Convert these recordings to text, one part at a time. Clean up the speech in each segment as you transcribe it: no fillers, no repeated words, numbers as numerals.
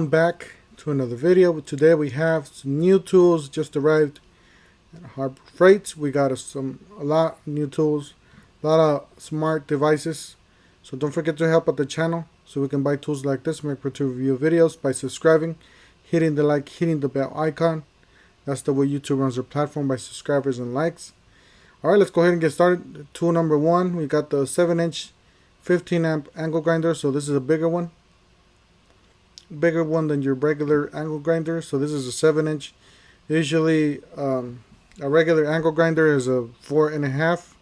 welcome back to another video. Today we have some new tools just arrived at Harbor Freight. We got a lot of new tools, a lot of smart devices. So don't forget to help out the channel so we can buy tools like this, make review videos by subscribing, hitting the like, hitting the bell icon. That's the way YouTube runs their platform, by subscribers and likes. Alright, let's go ahead and get started. Tool number one, we got the 7-inch 15 amp angle grinder. So this is a bigger one than your regular angle grinder. So this is a 7-inch. Usually a regular angle grinder is a 4.5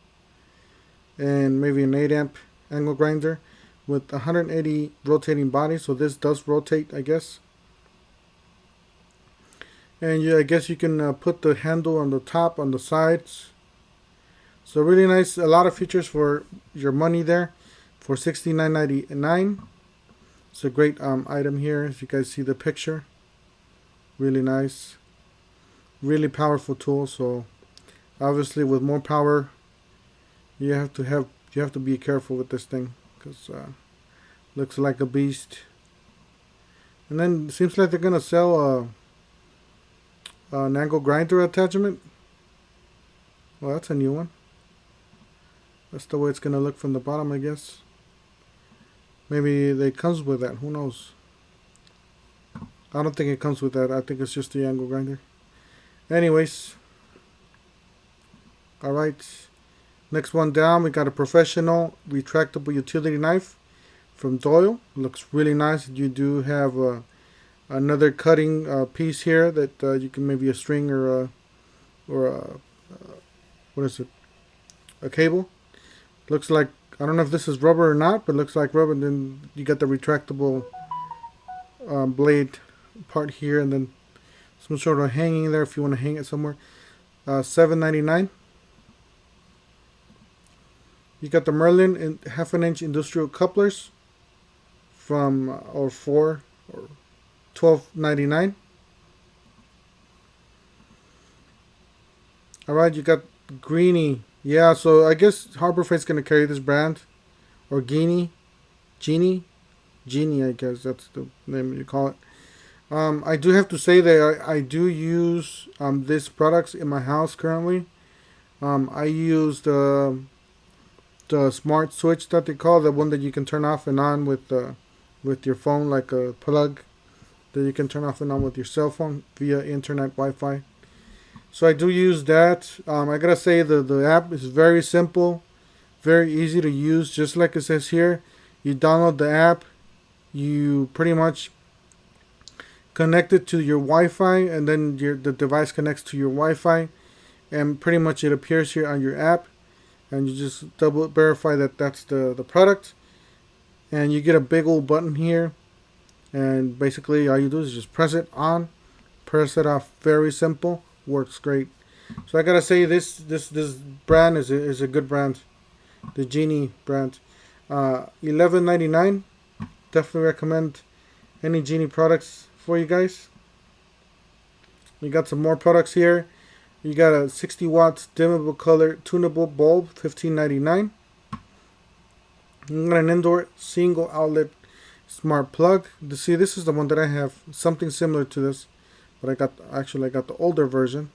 and maybe an 8 amp angle grinder with 180 rotating body. So this does rotate, I guess. And I guess you can put the handle on the top, on the sides. So really nice, a lot of features for your money there for $69.99. It's a great item here, as you guys see the picture. Really nice, really powerful tool. So obviously with more power, you have to be careful with this thing, because looks like a beast. And then it seems like they're gonna sell an angle grinder attachment. Well, that's a new one. That's the way it's gonna look from the bottom, I guess. Maybe it comes with that. Who knows? I don't think it comes with that. I think it's just the angle grinder. Anyways. Alright. Next one down, we got a professional retractable utility knife from Doyle. Looks really nice. You do have another cutting piece here that you can, maybe a string or what is it? A cable. Looks like, I don't know if this is rubber or not, but it looks like rubber. And then you got the retractable blade part here, and then some sort of hanging there if you want to hang it somewhere. $7.99. You got the Merlin in 1/2-inch industrial couplers from $12.99. Alright, you got Greenie. Yeah, so I guess Harbor Freight's gonna carry this brand, or Genie, I guess that's the name you call it. I do have to say that I do use these products in my house currently. I use the smart switch that they call, the one that you can turn off and on with your phone, like a plug that you can turn off and on with your cell phone via internet Wi-Fi. So I do use that. I gotta say the app is very simple, very easy to use. Just like it says here, you download the app, you pretty much connect it to your Wi-Fi, and then the device connects to your Wi-Fi, and pretty much it appears here on your app, and you just double verify that that's the product, and you get a big old button here, and basically all you do is just press it on, press it off. Very simple. Works great. So I gotta say this brand is a good brand, the Genie brand. $11.99. Definitely recommend any Genie products for you guys. We got some more products here. You got a 60 watts dimmable color tunable bulb, $15.99. You got an indoor single outlet smart plug. See, this is the one that I have, something similar to this. But I got the older version,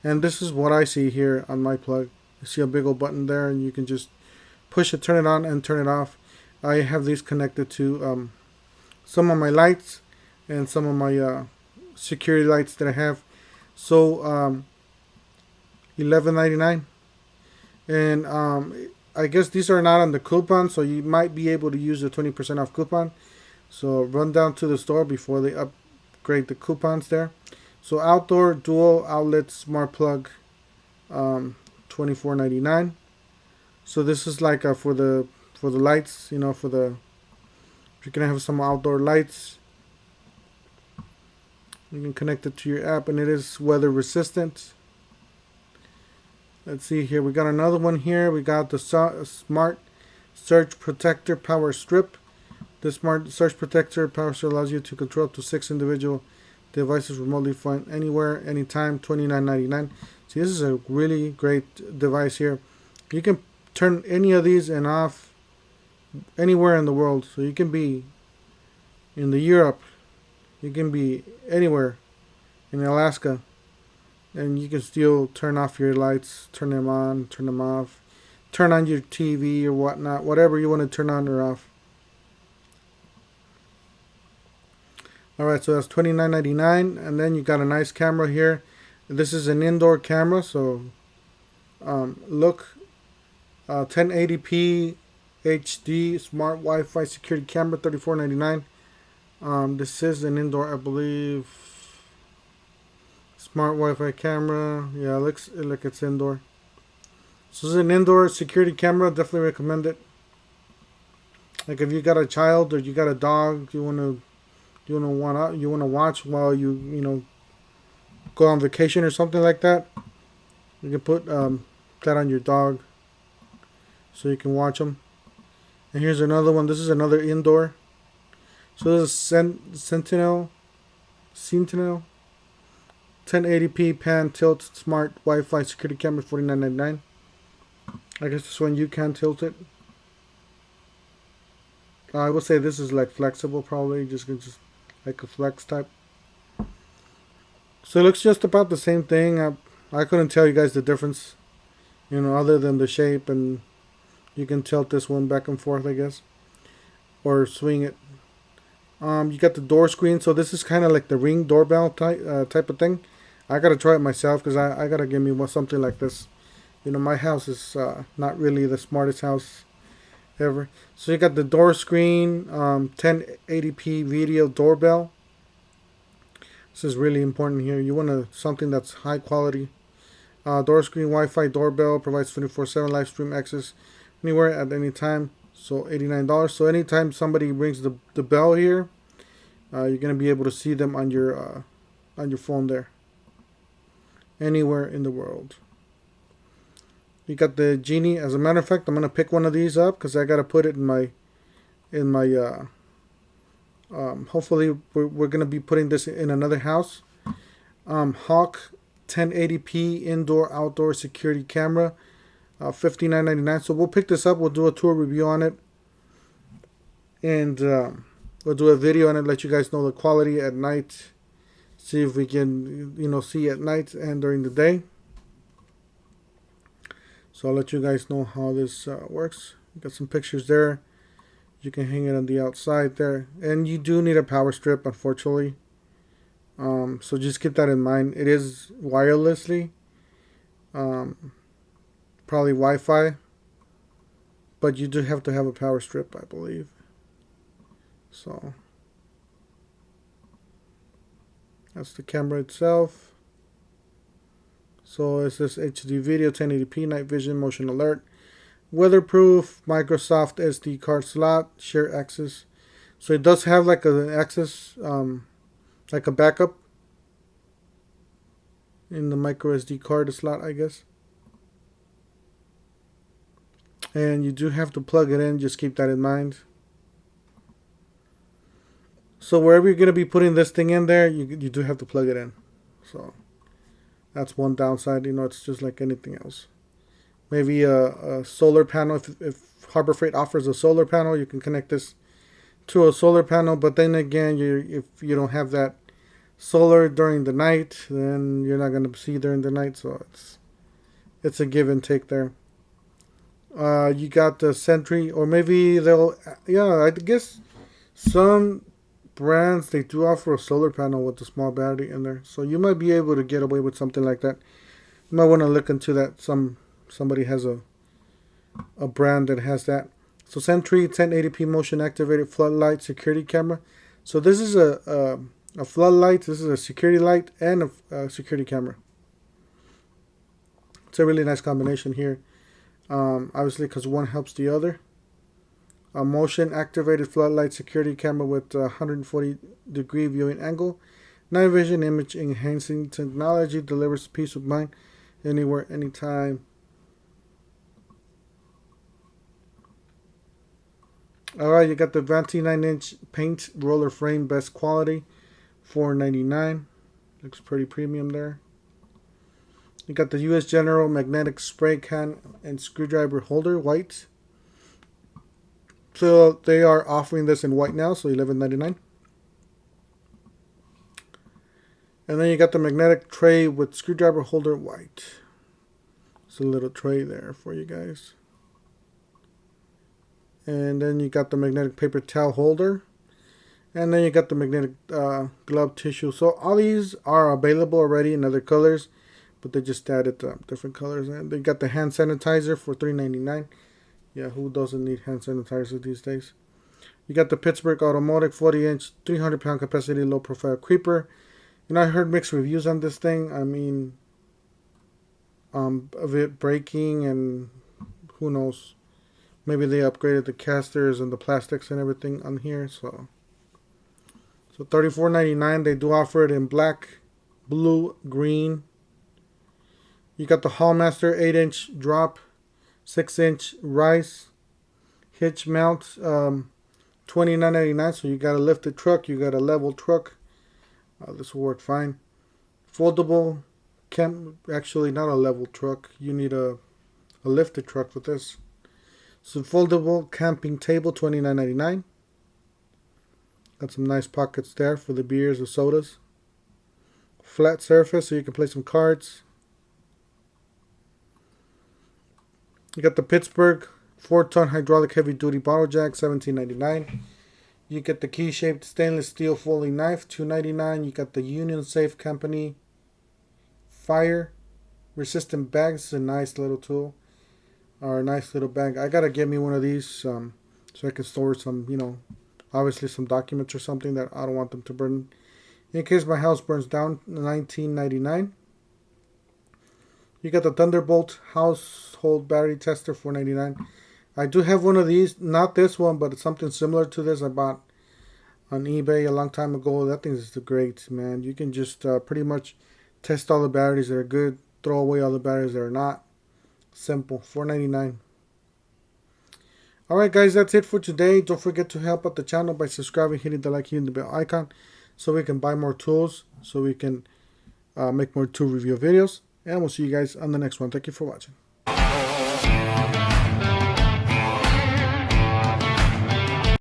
and this is what I see here on my plug. You see a big old button there, and you can just push it, turn it on, and turn it off. I have these connected to some of my lights and some of my security lights that I have. So $11.99, and I guess these are not on the coupon, so you might be able to use the 20% off coupon. So run down to the store before they upgrade the coupons there. So outdoor dual outlet smart plug, $24.99. So this is like for the lights, you know, if you're gonna have some outdoor lights, you can connect it to your app, and it is weather resistant. Let's see here, we got another one here. We got the smart surge protector power strip. The smart surge protector power strip allows you to control up to 6 individual devices remotely from anywhere, anytime. $29.99. See, this is a really great device here. You can turn any of these and off anywhere in the world. So you can be in the Europe, You can be anywhere in Alaska, and you can still turn off your lights, turn them on, turn them off, turn on your TV or whatnot, whatever you want to turn on or off. Alright, so that's $29.99, and then you got a nice camera here. This is an indoor camera, so look, 1080p HD smart Wi-Fi security camera, $34.99. This is an indoor, I believe, smart Wi-Fi camera. Yeah, it looks like it's indoor. So this is an indoor security camera. Definitely recommend it. Like if you got a child or you got a dog, you want to watch while you go on vacation or something like that. You can put that on your dog, so you can watch them. And here's another one. This is another indoor. So this is Sentinel 1080p pan tilt smart Wi-Fi security camera, $49.99. I guess this one you can tilt it. I would say this is like flexible, probably just like a flex type. So it looks just about the same thing. I couldn't tell you guys the difference, other than the shape, and you can tilt this one back and forth, I guess, or swing it. You got the door screen, so this is kind of like the Ring doorbell type of thing. I gotta try it myself because I gotta give me something like this. My house is not really the smartest house ever. So you got the door screen, 1080p video doorbell. This is really important here. You want something that's high quality. Door screen Wi-Fi doorbell provides 24/7 live stream access anywhere at any time. So $89. So anytime somebody rings the bell here, you're gonna be able to see them on your phone there. Anywhere in the world. You got the Genie. As a matter of fact, I'm gonna pick one of these up because I gotta put it in my hopefully we're gonna be putting this in another house. Hawk 1080p indoor outdoor security camera, $59.99. So we'll pick this up. We'll do a tour review on it, and we'll do a video on it. Let you guys know the quality at night. See if we can see at night and during the day. So I'll let you guys know how this works. Got some pictures there. You can hang it on the outside there. And you do need a power strip, unfortunately. So just keep that in mind. It is wirelessly. Probably Wi-Fi. But you do have to have a power strip, I believe. So that's the camera itself. So it says HD video, 1080p, night vision, motion alert, weatherproof, Microsoft SD card slot, share access. So it does have like an access, like a backup in the micro SD card slot, I guess. And you do have to plug it in. Just keep that in mind. So wherever you're going to be putting this thing in there, you do have to plug it in. So that's one downside. It's just like anything else. Maybe a solar panel. If Harbor Freight offers a solar panel, you can connect this to a solar panel. But then again, if you don't have that solar during the night, then you're not going to see during the night. So it's a give and take there. You got the Sentry, or maybe I guess some brands, they do offer a solar panel with a small battery in there, so you might be able to get away with something like that. You might want to look into that. Somebody has a brand that has that. So Sentry 1080p motion activated floodlight security camera. So this is a floodlight. This is a security light and a security camera. It's a really nice combination here. Obviously, because one helps the other. A motion activated floodlight security camera with 140 degree viewing angle. Night vision image enhancing technology delivers peace of mind anywhere, anytime. Alright, you got the Vanti 9-inch paint roller frame, best quality, $4.99. Looks pretty premium there. You got the US General magnetic spray can and screwdriver holder, white. So they are offering this in white now, so $11.99. And then you got the magnetic tray with screwdriver holder white. It's a little tray there for you guys. And then you got the magnetic paper towel holder. And then you got the magnetic glove tissue. So all these are available already in other colors, but they just added different colors. And they got the hand sanitizer for $3.99. Yeah, who doesn't need hand sanitizer these days? You got the Pittsburgh Automotive 40-inch, 300-pound capacity, low-profile creeper. You know, I heard mixed reviews on this thing. I mean, of it breaking, and who knows? Maybe they upgraded the casters and the plastics and everything on here. So $34.99. They do offer it in black, blue, green. You got the Hallmaster 8-inch drop, 6-inch rise, hitch mount, $29.99. So you got a lifted truck, you got a level truck. This will work fine. Foldable, actually not a level truck. You need a lifted truck with this. So foldable camping table, $29.99. Got some nice pockets there for the beers or sodas. Flat surface so you can play some cards. You got the Pittsburgh 4-ton hydraulic heavy duty bottle jack, $17.99. You get the key shaped stainless steel folding knife, $2.99. You got the Union Safe Company fire resistant bags. It's a nice little tool, or a nice little bag. I gotta get me one of these so I can store some, you know, obviously some documents or something that I don't want them to burn in case my house burns down. $19.99. You got the Thunderbolt household battery tester, $4.99. I do have one of these, not this one, but it's something similar to this I bought on eBay a long time ago. That thing is great, man. You can just pretty much test all the batteries that are good, throw away all the batteries that are not. Simple. $4.99. Alright guys, that's it for today. Don't forget to help out the channel by subscribing, hitting the like, hitting the bell icon, so we can buy more tools, so we can make more tool review videos. And we'll see you guys on the next one. Thank you for watching.